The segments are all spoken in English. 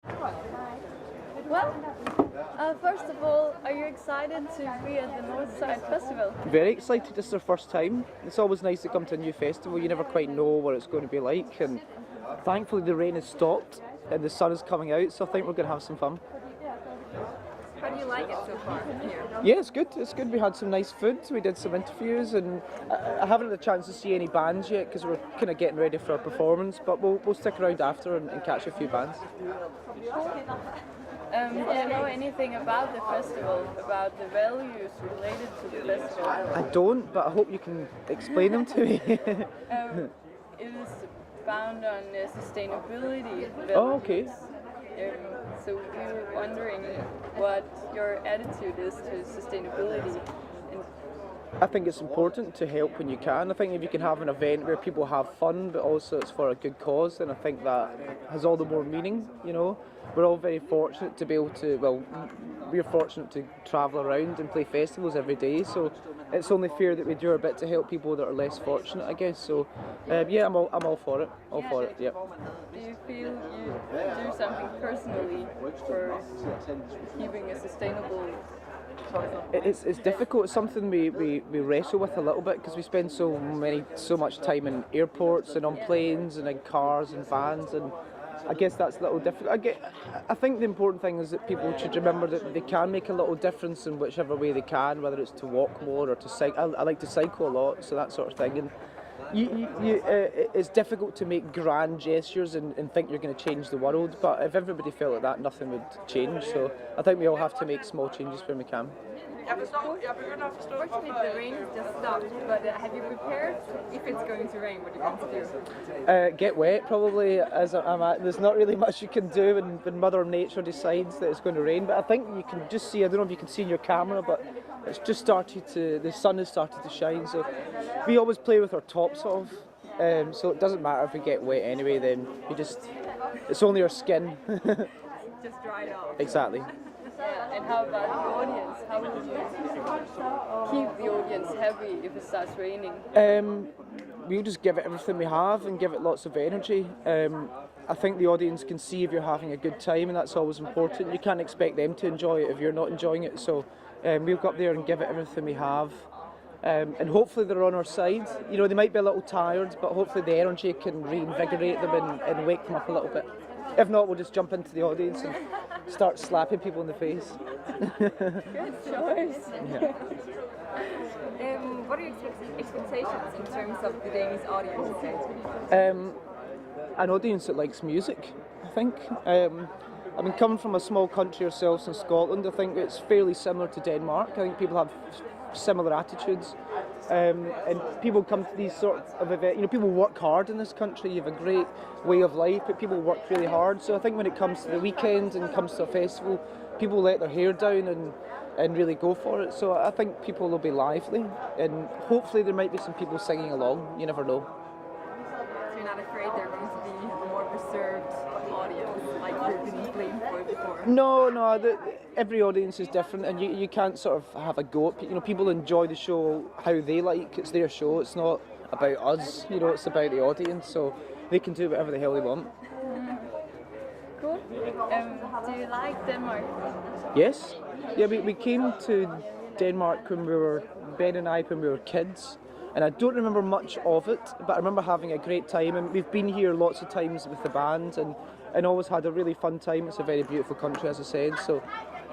Well, first of all, are you excited to be at the Northside Festival? Very excited, this is our first time. It's always nice to come to a new festival, you never quite know what it's going to be like, and thankfully the rain has stopped and the sun is coming out, so I think we're going to have some fun. How do you like it so far here? Yeah, it's good. We had some nice food, we did some interviews, and I haven't had a chance to see any bands yet because we're kind of getting ready for our performance, but we'll stick around after and catch a few bands. Do you know anything about the festival, about the values related to the festival? I don't, but I hope you can explain them to me. It is found on sustainability values. Oh, okay. So we were wondering what your attitude is to sustainability. I think it's important to help when you can. I think if you can have an event where people have fun, but also it's for a good cause, then I think that has all the more meaning, you know. We're all very fortunate to be able to, well, we're fortunate to travel around and play festivals every day, so it's only fair that we do our bit to help people that are less fortunate, I guess. So, yeah, I'm all for it. All for it, yeah. Do you feel you do something personally for keeping a sustainable? It's difficult. It's something we wrestle with a little bit because we spend so much time in airports and on planes and in cars and vans, and I guess that's a little difficult. I think the important thing is that people should remember that they can make a little difference in whichever way they can, whether it's to walk more or to cycle. I like to cycle a lot, so that sort of thing. And it's difficult to make grand gestures and think you're going to change the world, but if everybody felt like that, nothing would change. So I think we all have to make small changes when we can. Fortunately, the rain has just stopped, but have you prepared if it's going to rain? What are you going to do? Get wet, probably. As I'm at, there's not really much you can do when Mother Nature decides that it's going to rain. But I think you can just see. I don't know if you can see in your camera, but it's just started to. The sun has started to shine. So we always play with our tops off. So it doesn't matter if we get wet anyway. Then it's only our skin. Just dry it off. Exactly. Yeah, and how about the audience? How will you keep the audience happy if it starts raining? We'll just give it everything we have and give it lots of energy. I think the audience can see if you're having a good time, and that's always important. You can't expect them to enjoy it if you're not enjoying it. So we'll go up there and give it everything we have. And hopefully they're on our side. You know, they might be a little tired, but hopefully the energy can reinvigorate them and wake them up a little bit. If not, we'll just jump into the audience and start slapping people in the face. Good choice. Yeah. What are your expectations in terms of the Danish audience? An audience that likes music, I think. I mean, coming from a small country ourselves in Scotland, I think it's fairly similar to Denmark. I think people have similar attitudes. And people come to these sort of events, you know, people work hard in this country, you have a great way of life, but people work really hard. So I think when it comes to the weekend and comes to a festival, people let their hair down and really go for it. So I think people will be lively, and hopefully there might be some people singing along, you never know. So you're not afraid they're going to be a more reserved audience, like you've been blamed for before? No, every audience is different, and you can't sort of have a go at, you know, people enjoy the show how they like. It's their show, it's not about us, you know, it's about the audience, so they can do whatever the hell they want. Cool. Do you like Denmark? Yes. Yeah, we came to Denmark when Ben and I, when we were kids, and I don't remember much of it, but I remember having a great time, and we've been here lots of times with the band and always had a really fun time. It's a very beautiful country, as I said, so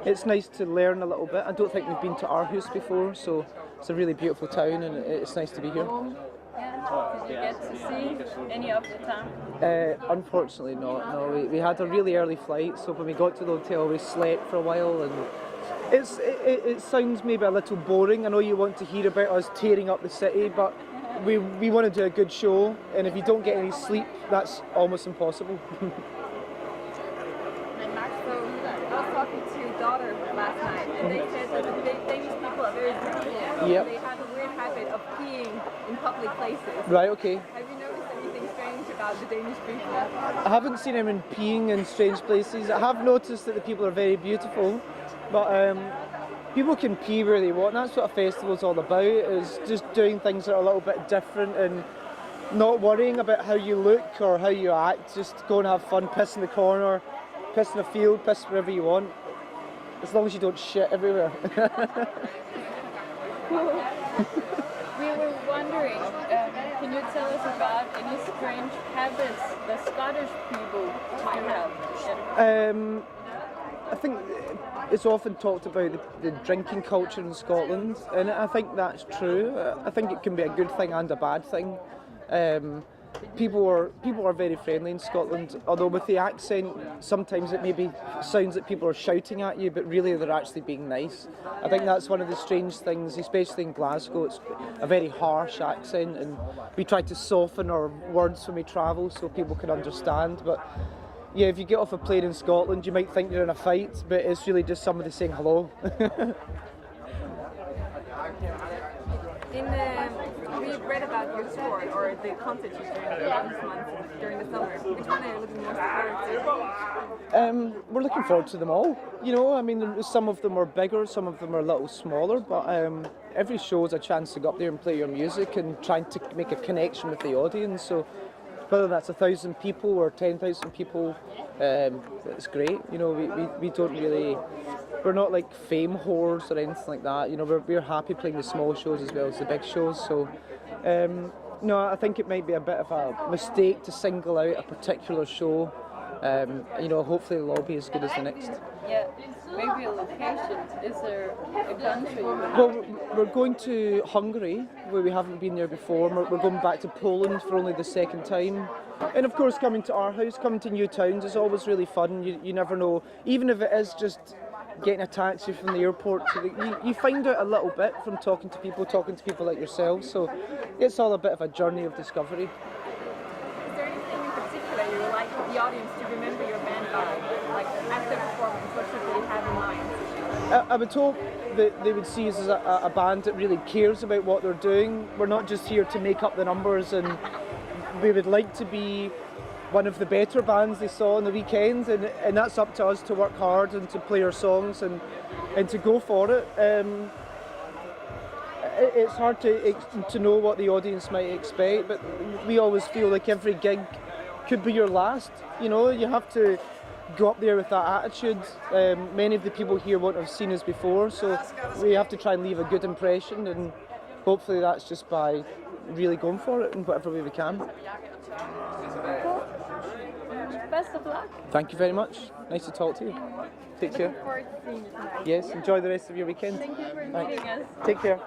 it's nice to learn a little bit. I don't think we've been to Aarhus before, so it's a really beautiful town and it's nice to be here. Yeah. Did you get to see any of the town? Unfortunately not, no. We had a really early flight, so when we got to the hotel we slept for a while, and it sounds maybe a little boring. I know you want to hear about us tearing up the city, but we want to do a good show, and if you don't get any sleep, that's almost impossible. I was talking to your daughter last night, and they said that the Danish people are very beautiful. Yep. They have a weird habit of peeing in public places. Right, okay. Have you noticed anything strange about the Danish people? I haven't seen anyone peeing in strange places. I have noticed that the people are very beautiful, but people can pee where they want. That's what a festival's all about, is just doing things that are a little bit different and not worrying about how you look or how you act. Just go and have fun, piss in the corner, piss in a field, piss wherever you want, as long as you don't shit everywhere. We were wondering, can you tell us about any strange habits the Scottish people might have? I think it's often talked about the drinking culture in Scotland, and I think that's true. I think it can be a good thing and a bad thing. People are very friendly in Scotland, although with the accent, sometimes it maybe sounds like people are shouting at you, but really they're actually being nice. I think that's one of the strange things, especially in Glasgow. It's a very harsh accent, and we try to soften our words when we travel so people can understand. But yeah, if you get off a plane in Scotland, you might think you're in a fight, but it's really just somebody saying hello. We read about your tour or the concert you did this month during the summer. Which one are you looking most forward to? We're looking forward to them all. You know, I mean, some of them are bigger, some of them are a little smaller, but every show is a chance to go up there and play your music and trying to make a connection with the audience. So whether that's 1,000 people or 10,000 people, it's great. You know, we don't really, we're not like fame whores or anything like that. You know, we're happy playing the small shows as well as the big shows. So, no, I think it might be a bit of a mistake to single out a particular show. You know, hopefully they'll all be as good as the next. Yeah, maybe a location. Is there a country? Well, we're going to Hungary, where we haven't been there before. We're going back to Poland for only the second time. And of course, coming to our house, coming to new towns is always really fun. You never know, even if it is just getting a taxi from the airport to you find out a little bit from talking to people like yourselves. So it's all a bit of a journey of discovery. Is there anything in particular you would like the audience to remember your band by? Like after the performance, what should they have in mind? I would hope that they would see us as a band that really cares about what they're doing. We're not just here to make up the numbers, and we would like to be one of the better bands they saw on the weekends, and that's up to us to work hard and to play our songs and to go for it. It's hard to know what the audience might expect, but we always feel like every gig could be your last. You know, you have to go up there with that attitude. Many of the people here won't have seen us before, so we have to try and leave a good impression, and hopefully that's just by really going for it in whatever way we can. Best of luck. Thank you very much. Nice to talk to you. Take care. Looking forward to seeing you tonight. Yes, enjoy the rest of your weekend. Thank you for Thanks. meeting us. Take care.